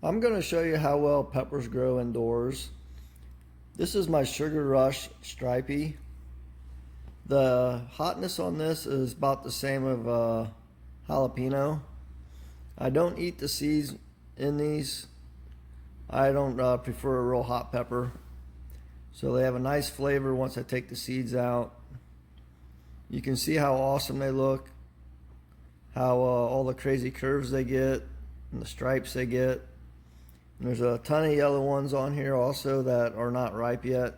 I'm going to show you how well peppers grow indoors. This is my Sugar Rush Stripey. The hotness on this is about the same of jalapeno. I don't eat the seeds in these. I don't prefer a real hot pepper. So they have a nice flavor once I take the seeds out. You can see how awesome they look, how all the crazy curves they get and the stripes they get. And there's a ton of yellow ones on here also that are not ripe yet.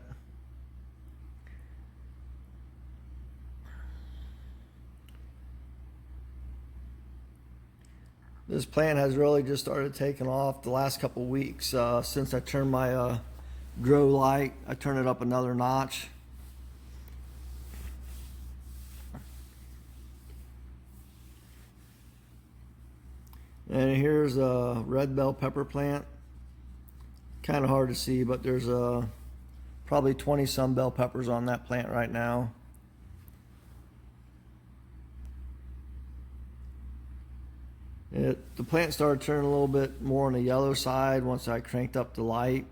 This plant has really just started taking off the last couple weeks since I turned my grow light. I turned it up another notch. And here's a red bell pepper plant. Kind of hard to see, but there's probably 20 some bell peppers on that plant right now. The plant started turning a little bit more on the yellow side once I cranked up the light.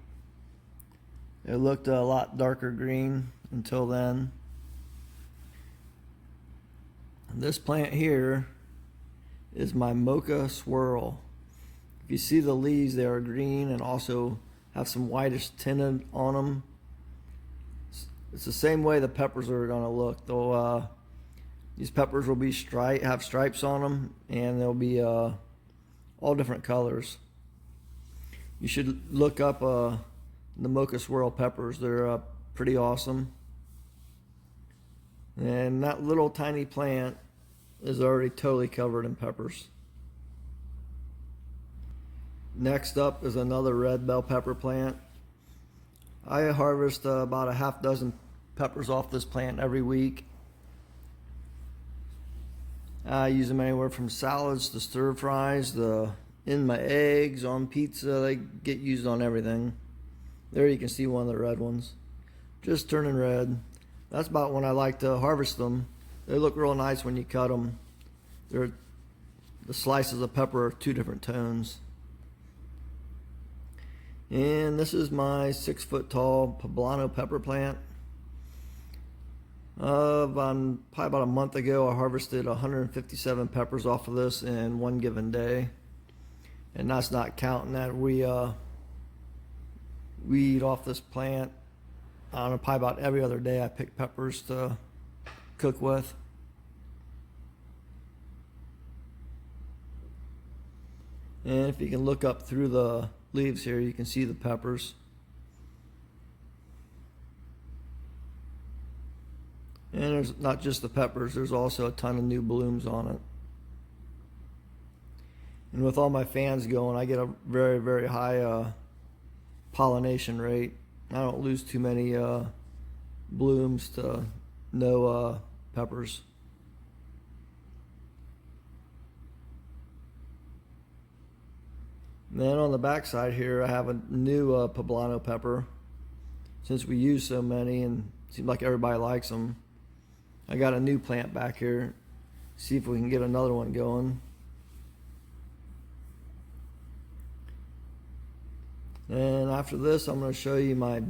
It looked a lot darker green until then. This plant here is my mocha swirl. If you see the leaves, they are green and also have some whitish tinted on them. It's the same way the peppers are going to look. These peppers will be have stripes on them, and they'll be all different colors. You should look up the mocha swirl peppers. They're pretty awesome. And that little tiny plant is already totally covered in peppers. Next up is another red bell pepper plant. I harvest about a half dozen peppers off this plant every week. I use them anywhere from salads to stir fries, in my eggs, on pizza. They get used on everything. There you can see one of the red ones, just turning red. That's about when I like to harvest them. They look real nice when you cut them. The slices of pepper are two different tones. And this is my 6 foot tall poblano pepper plant. Probably about a month ago, I harvested 157 peppers off of this in one given day. And that's not counting that we eat off this plant. I don't know, probably about every other day I pick peppers to cook with. And if you can look up through the leaves here, you can see the peppers. And there's not just the peppers, there's also a ton of new blooms on it. And with all my fans going, I get a very, very high pollination rate. I don't lose too many blooms to no peppers. And then on the back side here, I have a new poblano pepper. Since we use so many and it seems like everybody likes them, I got a new plant back here. See if we can get another one going. And after this, I'm going to show you my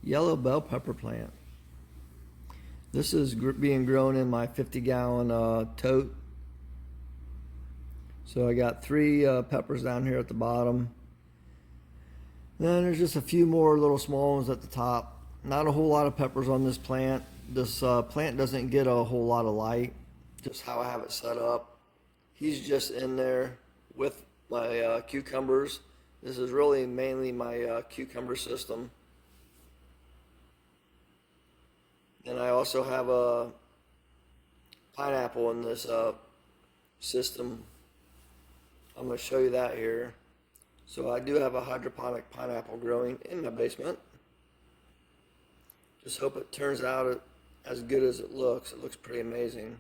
yellow bell pepper plant. This is being grown in my 50-gallon tote. So I got 3 peppers down here at the bottom. Then there's just a few more little small ones at the top. Not a whole lot of peppers on this plant. This plant doesn't get a whole lot of light, just how I have it set up. He's just in there with my cucumbers. This is really mainly my cucumber system. And I also have a pineapple in this system. I'm going to show you that here. So I do have a hydroponic pineapple growing in my basement. Just hope it turns out as good as it looks. It looks pretty amazing.